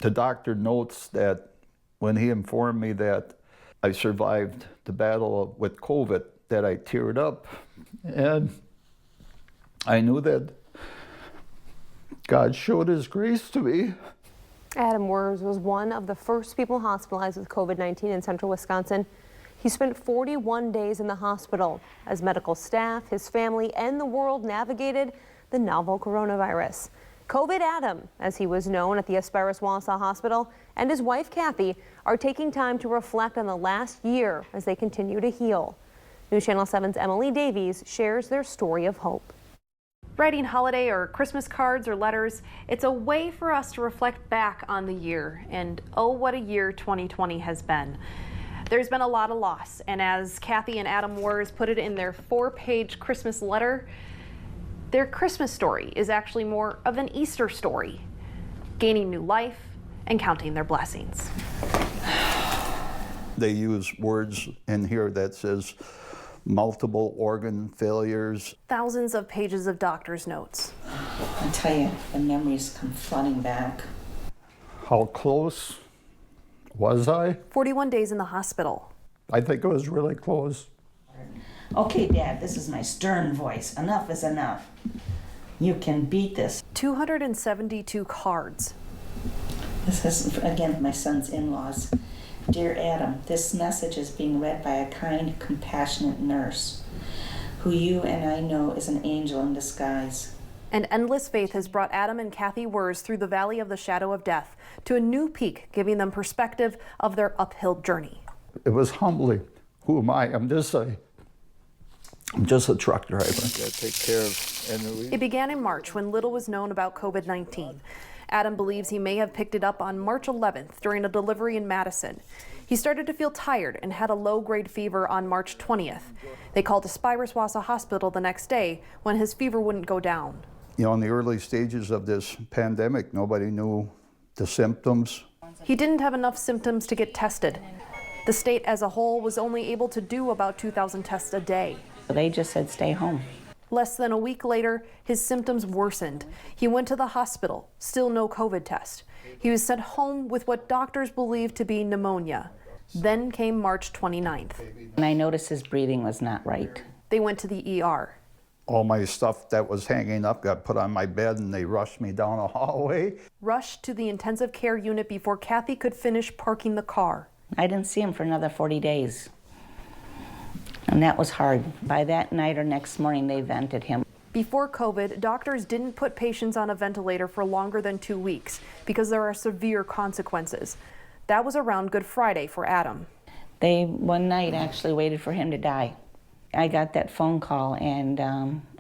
The doctor notes that when he informed me that I survived the battle with COVID, that I teared up, and I knew that God showed his grace to me. Adam Wers was one of the first people hospitalized with COVID-19 in central Wisconsin. He spent 41 days in the hospital as medical staff, his family, and the world navigated the novel coronavirus. COVID Adam, as he was known at the WSAW Hospital, and his wife Kathy are taking time to reflect on the last year as they continue to heal. News Channel 7's Emily Davies shares their story of hope. Writing holiday or Christmas cards or letters, it's a way for us to reflect back on the year, and oh, what a year 2020 has been. There's been a lot of loss, and as Kathy and Adam Wers put it in their 4-page Christmas letter, their Christmas story is actually more of an Easter story, gaining new life and counting their blessings. They use words in here that says multiple organ failures. Thousands of pages of doctor's notes. I tell you, the memories come flooding back. How close was I? 41 days in the hospital. I think it was really close. Okay, Dad, this is my stern voice. Enough is enough. You can beat this. 272 cards. This is, again, my son's in-laws. Dear Adam, this message is being read by a kind, compassionate nurse who you and I know is an angel in disguise. And endless faith has brought Adam and Kathy Wers through the valley of the shadow of death to a new peak, giving them perspective of their uphill journey. It was humbling. Who am I? I'm just a truck driver. I take care of Henry. It began in March when little was known about COVID-19. Adam believes he may have picked it up on March 11th during a delivery in Madison. He started to feel tired and had a low-grade fever on March 20th. They called to WSAW Hospital the next day when his fever wouldn't go down. You know, in the early stages of this pandemic, nobody knew the symptoms. He didn't have enough symptoms to get tested. The state as a whole was only able to do about 2,000 tests a day. They just said stay home. Less than a week later, his symptoms worsened. He went to the hospital, still no COVID test. He was sent home with what doctors believed to be pneumonia. Then came March 29th. And I noticed his breathing was not right. They went to the ER. All my stuff that was hanging up got put on my bed and they rushed me down a hallway. Rushed to the intensive care unit before Kathy could finish parking the car. I didn't see him for another 40 days. And that was hard. By that night or next morning, they vented him. Before COVID, doctors didn't put patients on a ventilator for longer than 2 weeks because there are severe consequences. That was around Good Friday for Adam. They, one night, actually waited for him to die. I got that phone call and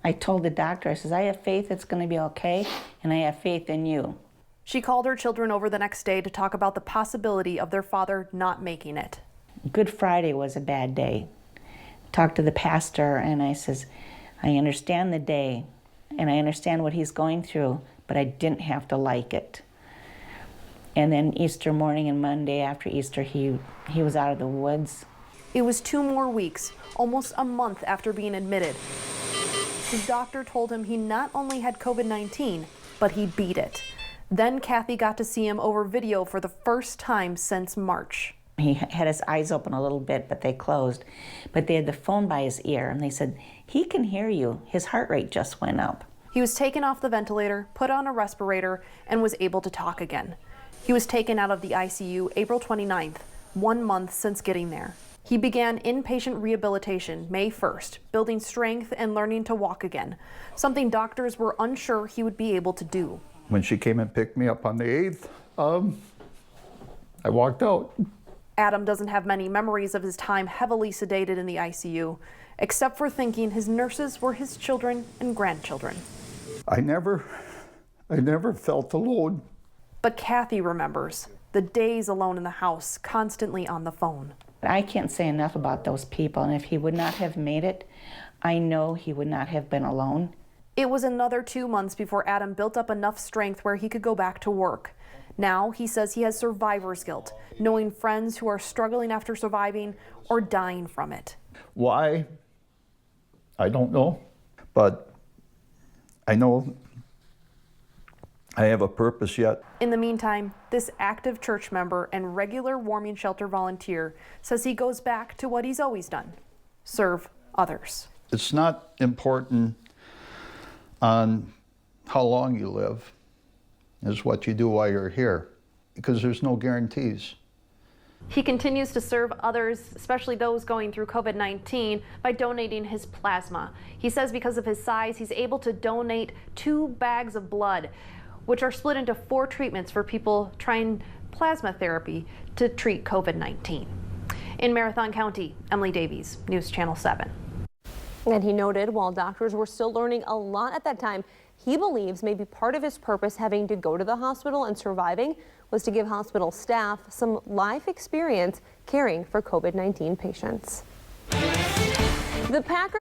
I told the doctor, I says, I have faith it's going to be okay, and I have faith in you. She called her children over the next day to talk about the possibility of their father not making it. Good Friday was a bad day. Talked to the pastor and I says, I understand the day and I understand what he's going through, but I didn't have to like it. And then Easter morning and Monday after Easter, he was out of the woods. It was 2 more weeks, almost a month after being admitted. His doctor told him he not only had COVID-19, but he beat it. Then Kathy got to see him over video for the first time since March. He had his eyes open a little bit, but they closed. But they had the phone by his ear, and they said, he can hear you. His heart rate just went up. He was taken off the ventilator, put on a respirator, and was able to talk again. He was taken out of the ICU April 29th, 1 month since getting there. He began inpatient rehabilitation May 1st, building strength and learning to walk again, something doctors were unsure he would be able to do. When she came and picked me up on the 8th, I walked out. Adam doesn't have many memories of his time heavily sedated in the ICU, except for thinking his nurses were his children and grandchildren. I never felt alone. But Kathy remembers the days alone in the house, constantly on the phone. I can't say enough about those people, and if he would not have made it, I know he would not have been alone. It was another 2 months before Adam built up enough strength where he could go back to work. Now he says he has survivor's guilt, knowing friends who are struggling after surviving or dying from it. Why? I don't know, but I know I have a purpose yet. In the meantime, this active church member and regular warming shelter volunteer says he goes back to what he's always done: serve others. It's not important on how long you live, it's what you do while you're here, because there's no guarantees. He continues to serve others, especially those going through COVID-19, by donating his plasma. He says because of his size, he's able to donate 2 bags of blood, which are split into 4 treatments for people trying plasma therapy to treat COVID-19. In Marathon County, Emily Davies, News Channel 7. And he noted while doctors were still learning a lot at that time, he believes maybe part of his purpose having to go to the hospital and surviving was to give hospital staff some life experience caring for COVID-19 patients. The Packers